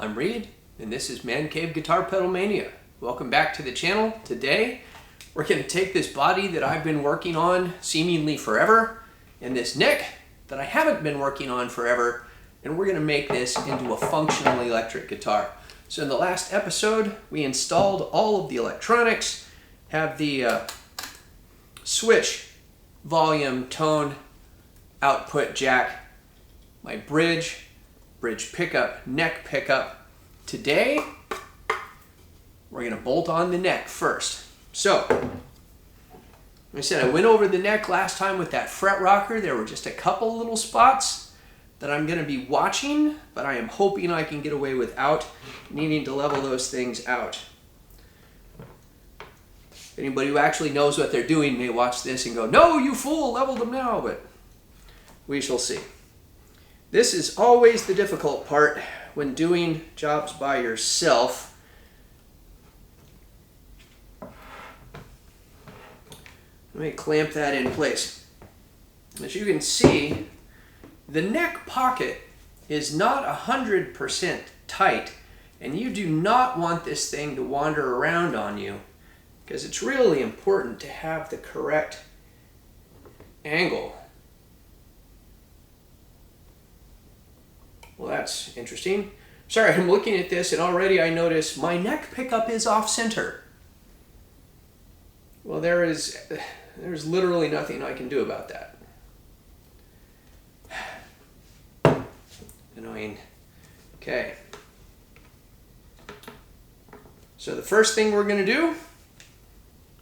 I'm Reed, and this is Man Cave Guitar Pedal Mania. Welcome back to the channel. Today, we're going to take this body that I've been working on seemingly forever, and this neck that I haven't been working on forever, and we're going to make this into a functional electric guitar. So in the last episode, we installed all of the electronics, have the switch, volume, tone, output jack, my bridge pickup, neck pickup. Today, we're going to bolt on the neck first. So, like I said, I went over the neck last time with that fret rocker. There were just a couple little spots that I'm going to be watching, but I am hoping I can get away without needing to level those things out. Anybody who actually knows what they're doing may watch this and go, "No, you fool, level them now," but we shall see. This is always the difficult part when doing jobs by yourself. Let me clamp that in place. As you can see, the neck pocket is not 100% tight, and you do not want this thing to wander around on you, because it's really important to have the correct angle. Well, that's interesting. Sorry, I'm looking at this and already I notice my neck pickup is off center. Well, there's literally nothing I can do about that. Annoying. Okay. So the first thing we're going to do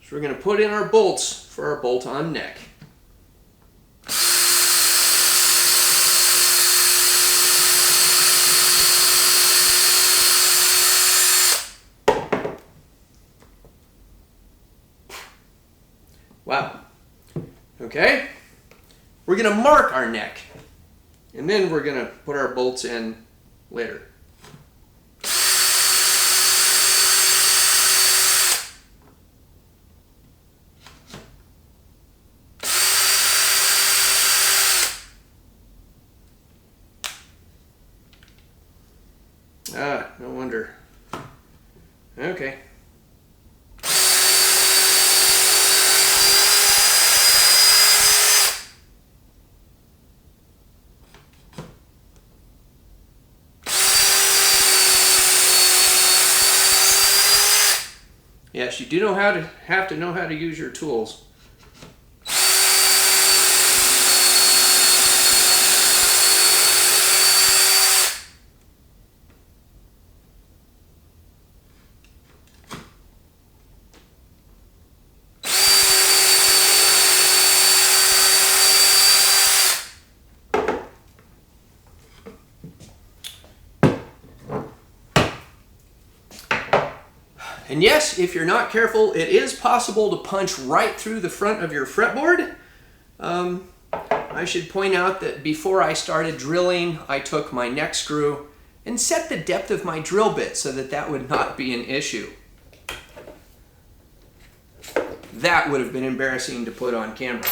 is we're going to put in our bolts for our bolt-on neck. Wow. Okay. We're going to mark our neck, and then we're going to put our bolts in later. Ah, no wonder. Okay. Yes, you do have to know how to use your tools. And yes, if you're not careful, it is possible to punch right through the front of your fretboard. I should point out that before I started drilling, I took my neck screw and set the depth of my drill bit so that that would not be an issue. That would have been embarrassing to put on camera.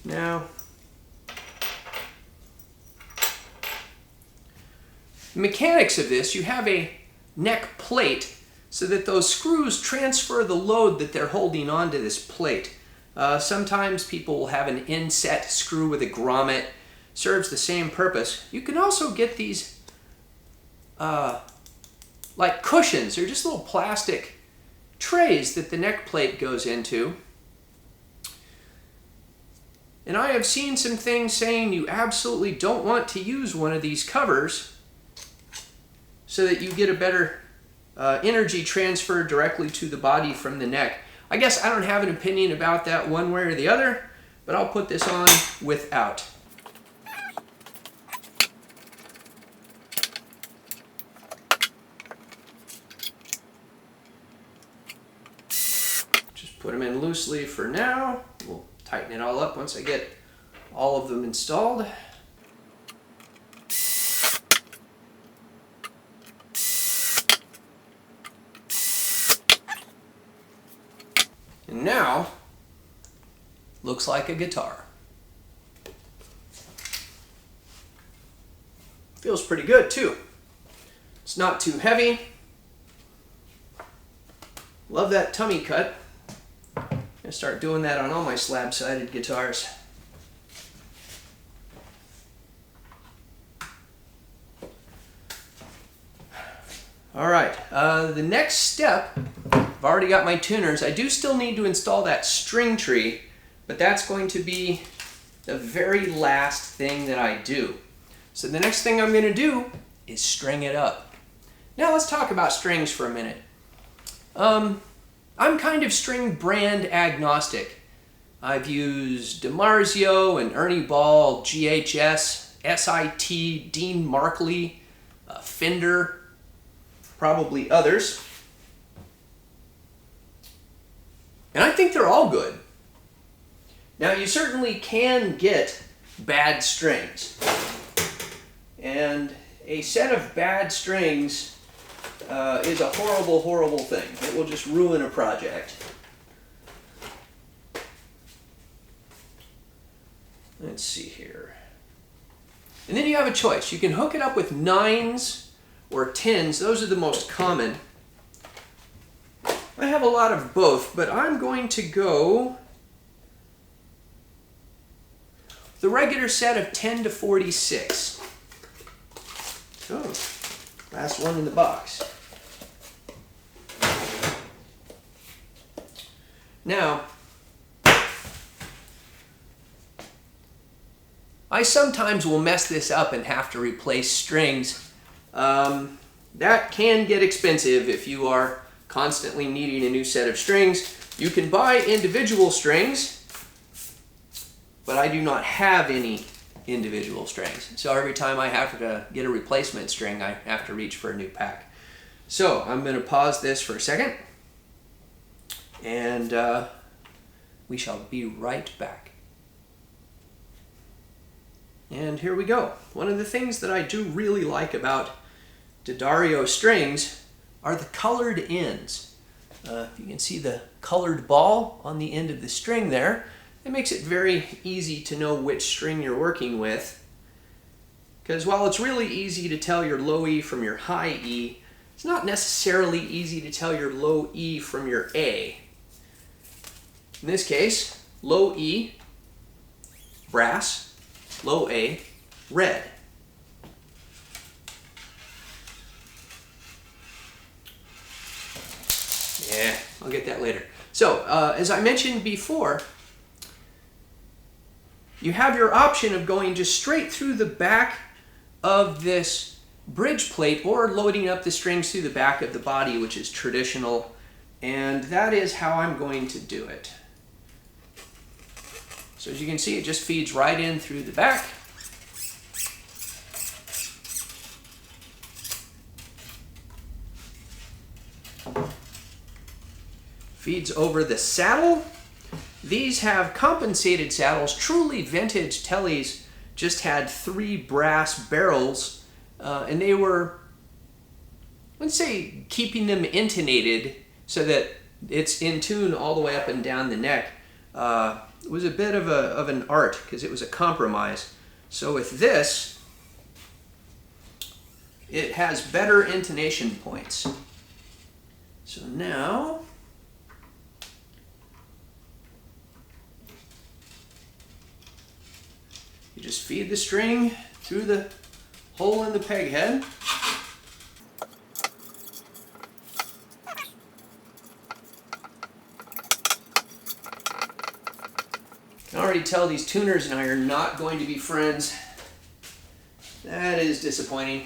Now, the mechanics of this, you have a neck plate so that those screws transfer the load that they're holding onto this plate. Sometimes people will have an inset screw with a grommet. Serves the same purpose. You can also get these like cushions. They're just little plastic trays that the neck plate goes into. And I have seen some things saying you absolutely don't want to use one of these covers so that you get a better energy transfer directly to the body from the neck. I guess I don't have an opinion about that one way or the other, but I'll put this on without. Just put them in loosely for now. We'll tighten it all up once I get all of them installed. And now, looks like a guitar. Feels pretty good too. It's not too heavy. Love that tummy cut. I'm gonna start doing that on all my slab-sided guitars. All right, the next step, I've already got my tuners. I do still need to install that string tree, but that's going to be the very last thing that I do. So the next thing I'm gonna do is string it up. Now let's talk about strings for a minute. I'm kind of string brand agnostic. I've used DiMarzio and Ernie Ball, GHS, SIT, Dean Markley, Fender, probably others. And I think they're all good. Now you certainly can get bad strings. And a set of bad strings is a horrible, horrible thing. It will just ruin a project. Let's see here. And then you have a choice. You can hook it up with 9s or 10s. Those are the most common. I have a lot of both, but I'm going to go the regular set of 10 to 46. Oh, last one in the box. Now, I sometimes will mess this up and have to replace strings. That can get expensive if you are constantly needing a new set of strings. You can buy individual strings, but I do not have any individual strings. So every time I have to get a replacement string, I have to reach for a new pack. So I'm going to pause this for a second, and we shall be right back. And here we go. One of the things that I do really like about D'Addario strings are the colored ends. If you can see the colored ball on the end of the string there, it makes it very easy to know which string you're working with. Because while it's really easy to tell your low E from your high E, it's not necessarily easy to tell your low E from your A. In this case, low E, brass, low A, red. Yeah, I'll get that later. So, as I mentioned before, you have your option of going just straight through the back of this bridge plate or loading up the strings through the back of the body, which is traditional, and that is how I'm going to do it. So as you can see, it just feeds right in through the back. Feeds over the saddle. These have compensated saddles. Truly vintage Teles just had 3 brass barrels, and they were, let's say, keeping them intonated so that it's in tune all the way up and down the neck. It was a bit of an art because it was a compromise. So with this, it has better intonation points. So now, you just feed the string through the hole in the peg head. I can already tell these tuners and I are not going to be friends. That is disappointing.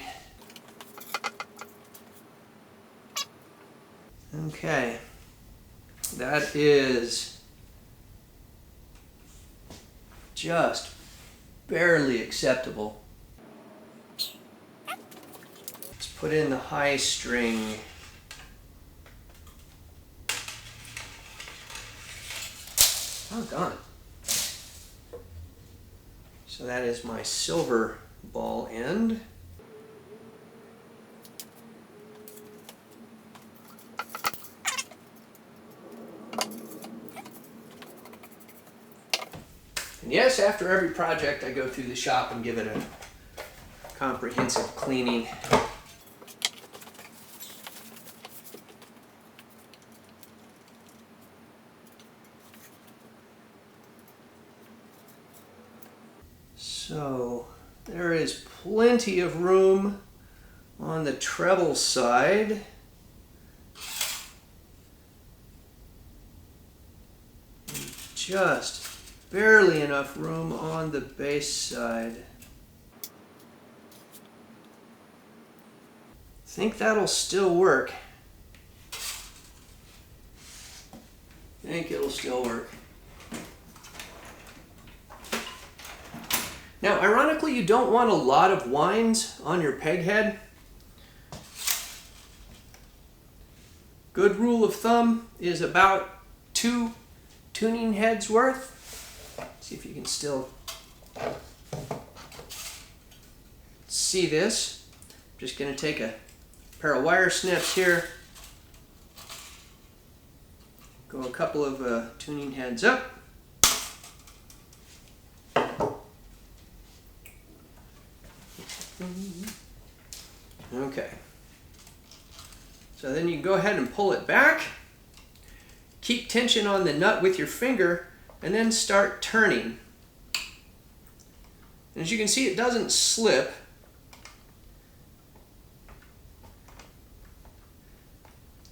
Okay, that is just barely acceptable. Let's put in the high string. Oh, gone. So that is my silver ball end. And yes, after every project I go through the shop and give it a comprehensive cleaning. So there is plenty of room on the treble side. And just barely enough room on the bass side. I think that'll still work. I think it'll still work. Now, ironically, you don't want a lot of winds on your peg head. Good rule of thumb is about 2 tuning heads worth. Let's see if you can still see this. I'm just going to take a pair of wire snips here. Go a couple of tuning heads up. Okay. So then you can go ahead and pull it back. Keep tension on the nut with your finger and then start turning. And as you can see, it doesn't slip.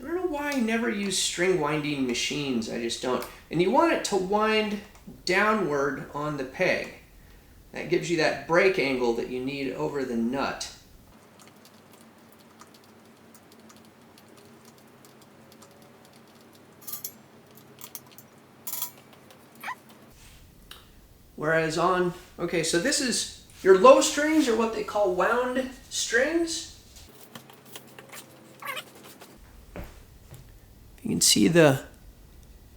I don't know why I never use string winding machines. I just don't. And you want it to wind downward on the peg. That gives you that break angle that you need over the nut. Whereas on, okay, so this is, your low strings are what they call wound strings. You can see the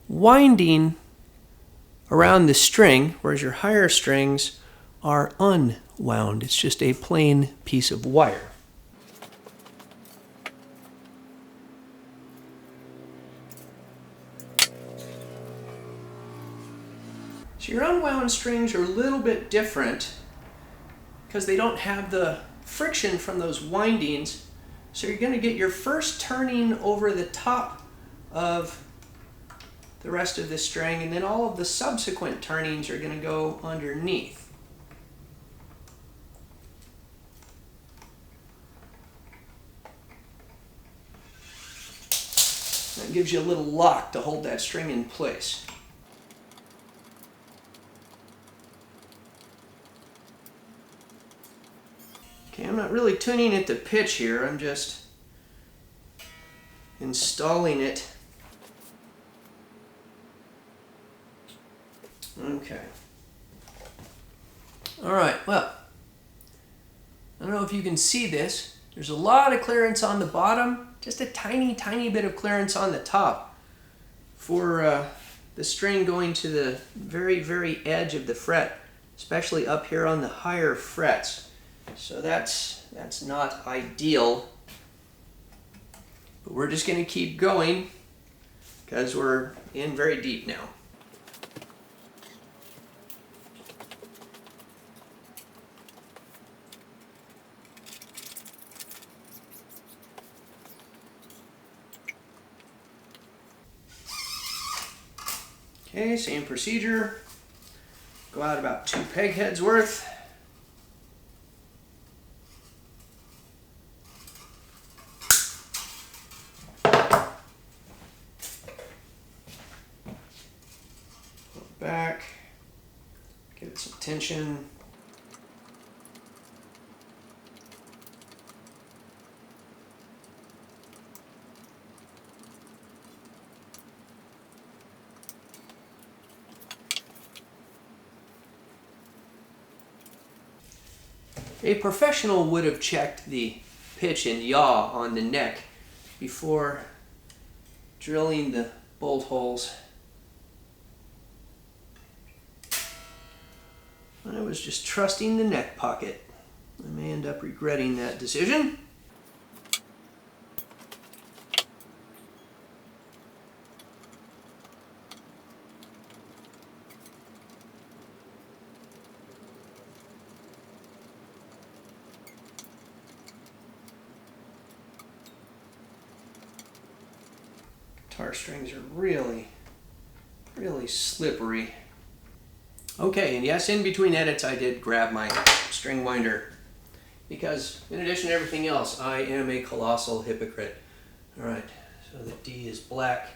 winding around the string, whereas your higher strings are unwound. It's just a plain piece of wire. So your unwound strings are a little bit different because they don't have the friction from those windings. So you're going to get your first turning over the top of the rest of the string, and then all of the subsequent turnings are going to go underneath. That gives you a little lock to hold that string in place. Okay, I'm not really tuning it to pitch here, I'm just installing it. Okay. Alright, well, I don't know if you can see this. There's a lot of clearance on the bottom, just a tiny, tiny bit of clearance on the top for the string going to the very, very edge of the fret, especially up here on the higher frets. So that's not ideal. But we're just going to keep going because we're in very deep now. Okay, same procedure. Go out about 2 peg heads worth. Pull it back. Give it some tension. A professional would have checked the pitch and yaw on the neck before drilling the bolt holes. I was just trusting the neck pocket. I may end up regretting that decision. Guitar strings are really slippery. Okay, and yes, in between edits I did grab my string winder because in addition to everything else, I am a colossal hypocrite. All right, so the D is black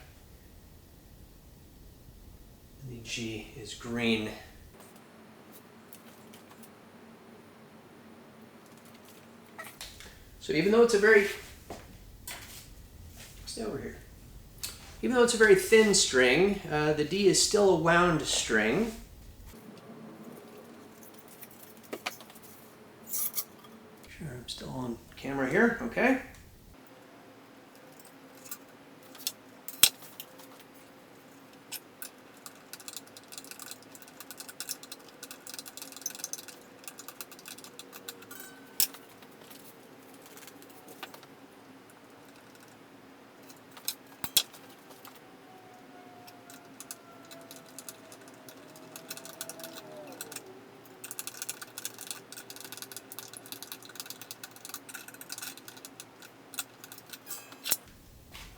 and the G is green. So even though it's a very, stay over here. Even though it's a very thin string, the D is still a wound string. Sure, I'm still on camera here, okay?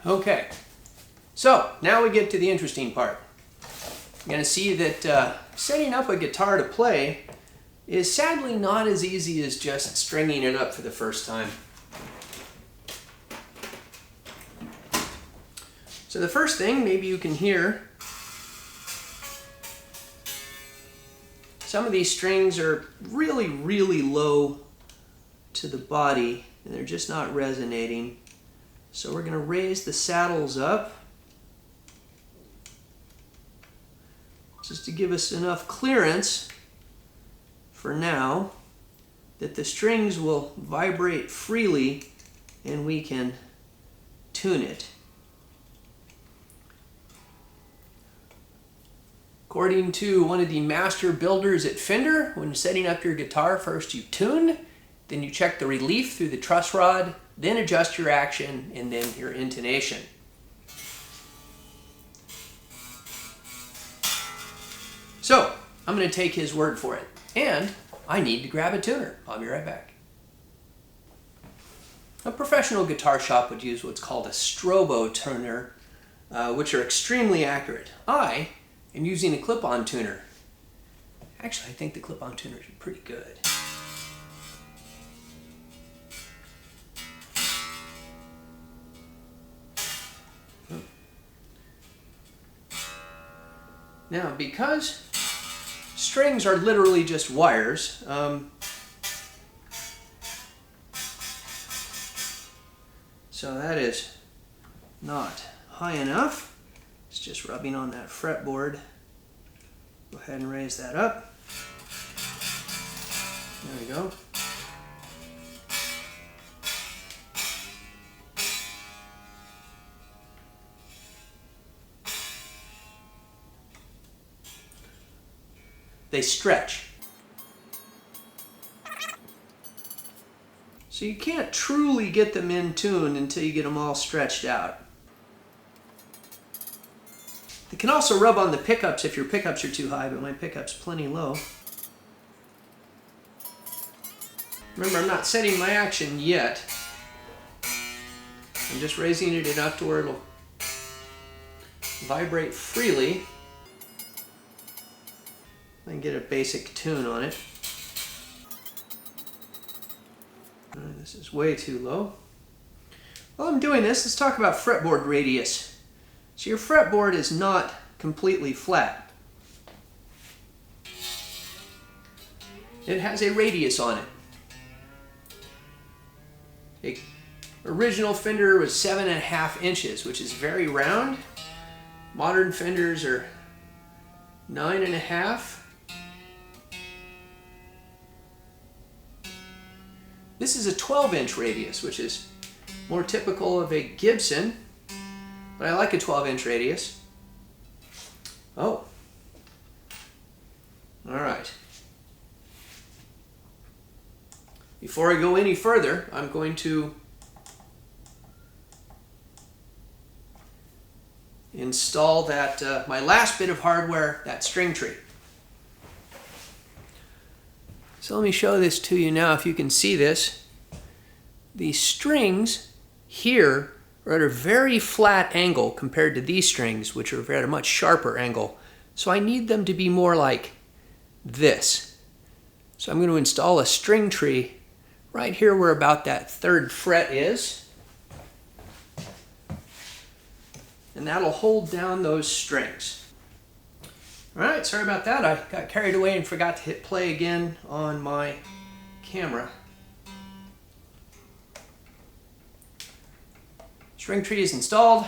Okay, so now we get to the interesting part. You're going to see that setting up a guitar to play is sadly not as easy as just stringing it up for the first time. So the first thing, maybe you can hear, some of these strings are really low to the body and they're just not resonating. So we're going to raise the saddles up just to give us enough clearance for now that the strings will vibrate freely and we can tune it. According to one of the master builders at Fender, when setting up your guitar, first you tune, then you check the relief through the truss rod, then adjust your action, and then your intonation. So, I'm going to take his word for it. And I need to grab a tuner. I'll be right back. A professional guitar shop would use what's called a strobo tuner, which are extremely accurate. I am using a clip-on tuner. Actually, I think the clip-on tuners are pretty good. Now, because strings are literally just wires, so that is not high enough. It's just rubbing on that fretboard. Go ahead and raise that up. There we go. They stretch. So you can't truly get them in tune until you get them all stretched out. They can also rub on the pickups if your pickups are too high, but my pickup's plenty low. Remember, I'm not setting my action yet. I'm just raising it enough to where it'll vibrate freely. I can get a basic tune on it. This is way too low. While I'm doing this, let's talk about fretboard radius. So your fretboard is not completely flat. It has a radius on it. The original Fender was 7.5 inches, which is very round. Modern Fenders are 9.5. This is a 12-inch radius, which is more typical of a Gibson, but I like a 12-inch radius. Oh. All right. Before I go any further, I'm going to install that my last bit of hardware, that string tree. So let me show this to you now if you can see this. The strings here are at a very flat angle compared to these strings, which are at a much sharper angle. So I need them to be more like this. So I'm going to install a string tree right here where about that 3rd fret is. And that'll hold down those strings. All right, sorry about that. I got carried away and forgot to hit play again on my camera. String tree is installed.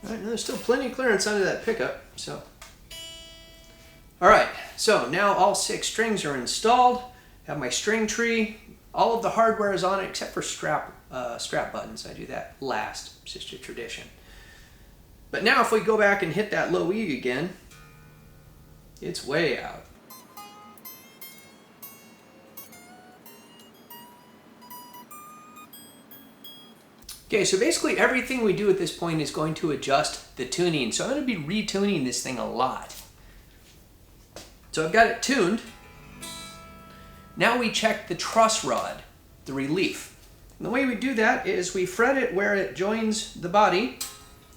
All right, now there's still plenty of clearance under that pickup, so. All right, so now all 6 strings are installed. Have my string tree. All of the hardware is on it except for strap buttons. I do that last. It's just a tradition. But now if we go back and hit that low E again, it's way out. Okay, so basically everything we do at this point is going to adjust the tuning. So I'm going to be retuning this thing a lot. So I've got it tuned. Now we check the truss rod, the relief. And the way we do that is we fret it where it joins the body.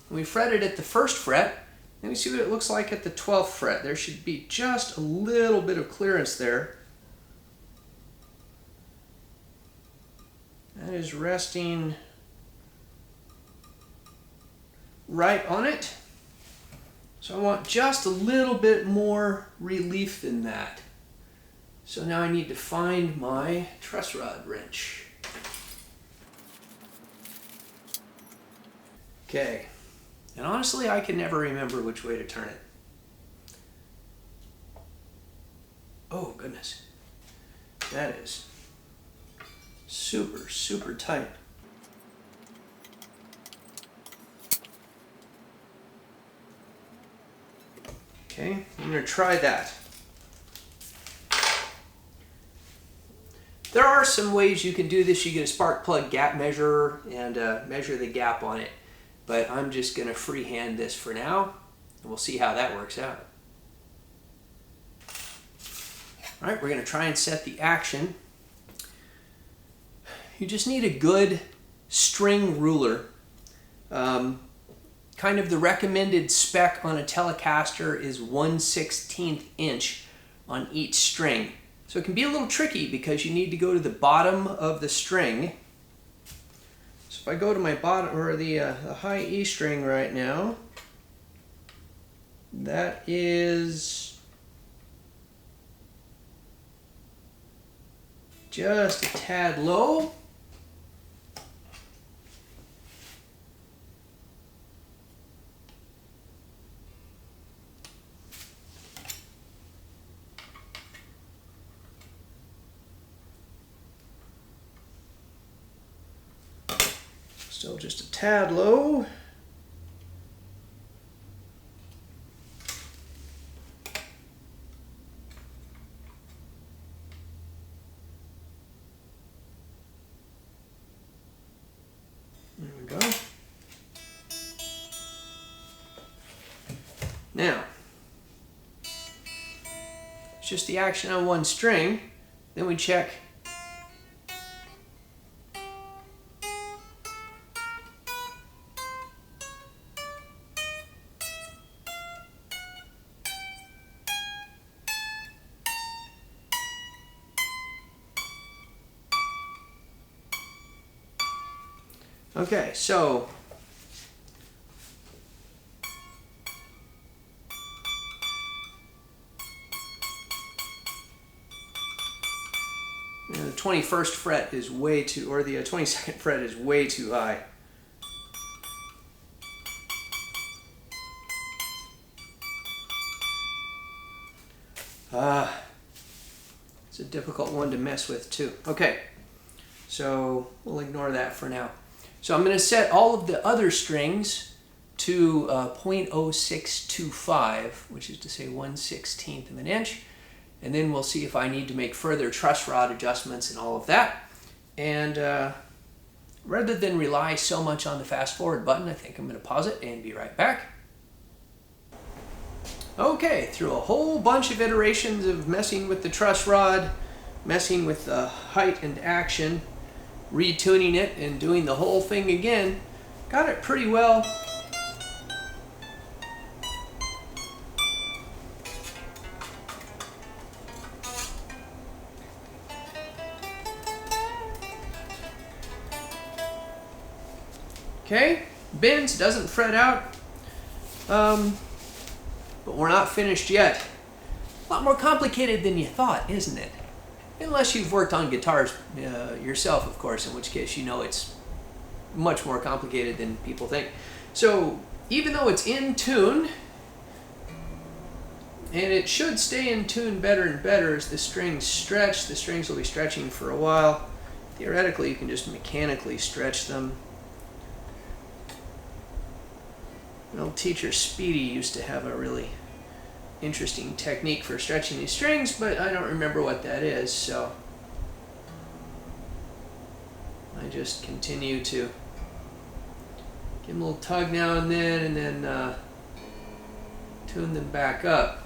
And we fret it at the 1st fret. And we see what it looks like at the 12th fret. There should be just a little bit of clearance there. That is resting right on it. So I want just a little bit more relief than that. So now I need to find my truss rod wrench. Okay, and honestly I can never remember which way to turn it. Oh goodness, that is super, super tight. Okay, I'm going to try that. There are some ways you can do this. You get a spark plug gap measurer and measure the gap on it. But I'm just going to freehand this for now, and we'll see how that works out. All right, we're going to try and set the action. You just need a good string ruler. Kind of the recommended spec on a Telecaster is 1/16 inch on each string. So it can be a little tricky because you need to go to the bottom of the string. So if I go to my bottom, or the high E string right now, that is just a tad low. Still just a tad low. There we go. Now, it's just the action on one string. Then we check okay, so the 21st fret is way too, or the 22nd fret is way too high. It's a difficult one to mess with too. Okay, so we'll ignore that for now. So I'm going to set all of the other strings to 0.0625, which is to say 1/16 of an inch. And then we'll see if I need to make further truss rod adjustments and all of that. And rather than rely so much on the fast forward button, I think I'm going to pause it and be right back. Okay, through a whole bunch of iterations of messing with the truss rod, messing with the height and action, retuning it and doing the whole thing again, got it pretty well. Okay, bends, doesn't fret out, but we're not finished yet. A lot more complicated than you thought, isn't it? Unless you've worked on guitars yourself, of course, in which case you know it's much more complicated than people think. So even though it's in tune, and it should stay in tune better and better as the strings stretch, the strings will be stretching for a while. Theoretically, you can just mechanically stretch them. An old teacher, Speedy, used to have a really interesting technique for stretching these strings, but I don't remember what that is, so I just continue to give them a little tug now and then tune them back up.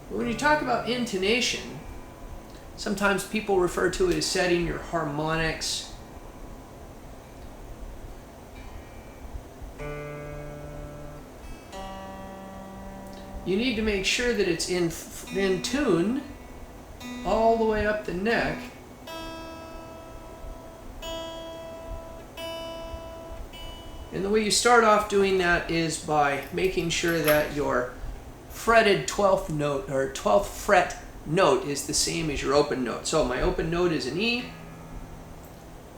But when you talk about intonation, sometimes people refer to it as setting your harmonics. You need to make sure that it's in tune all the way up the neck. And the way you start off doing that is by making sure that your fretted 12th note or 12th fret note is the same as your open note. So my open note is an E.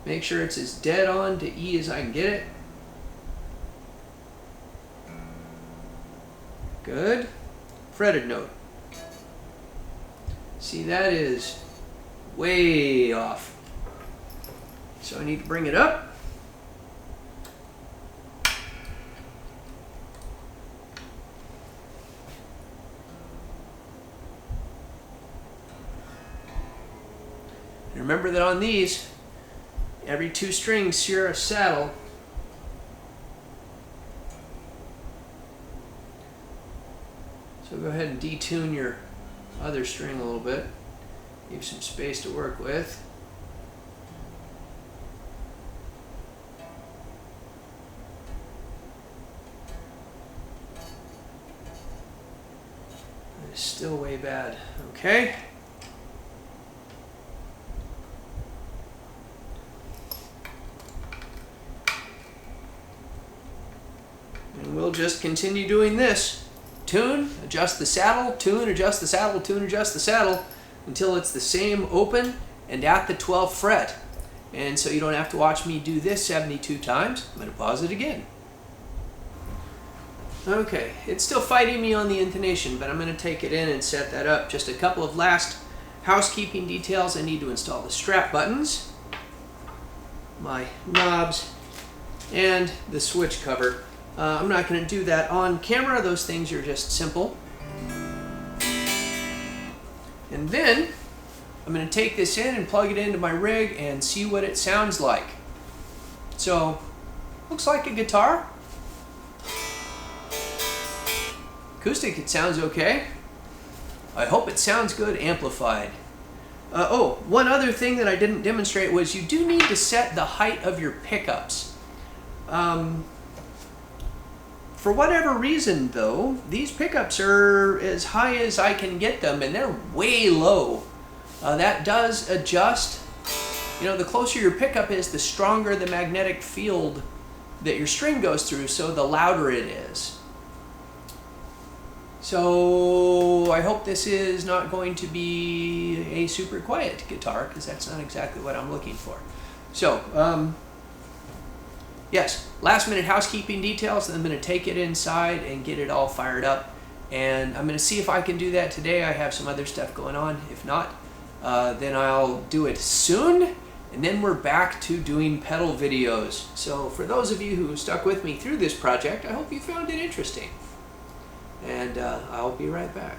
Make sure it's as dead on to E as I can get it. Good. Fretted note. See, that is way off. So I need to bring it up. And remember that on these, every 2 strings share a saddle. So go ahead and detune your other string a little bit. Give some space to work with. It's still way bad. Okay. And we'll just continue doing this. Tune, adjust the saddle, tune, adjust the saddle, tune, adjust the saddle, until it's the same open and at the 12th fret. And so you don't have to watch me do this 72 times. I'm going to pause it again. Okay, it's still fighting me on the intonation, but I'm going to take it in and set that up. Just a couple of last housekeeping details. I need to install the strap buttons, my knobs, and the switch cover. I'm not going to do that on camera. Those things are just simple. And then I'm going to take this in and plug it into my rig and see what it sounds like. So, looks like a guitar. Acoustic, it sounds okay. I hope it sounds good amplified. Oh, one other thing that I didn't demonstrate was you do need to set the height of your pickups. For whatever reason, though, these pickups are as high as I can get them, and they're way low. That does adjust. You know, the closer your pickup is, the stronger the magnetic field that your string goes through, so the louder it is. So I hope this is not going to be a super quiet guitar, because that's not exactly what I'm looking for. So, yes, last minute housekeeping details, and I'm going to take it inside and get it all fired up. And I'm going to see if I can do that today. I have some other stuff going on. If not, then I'll do it soon. And then we're back to doing pedal videos. So for those of you who stuck with me through this project, I hope you found it interesting. And I'll be right back.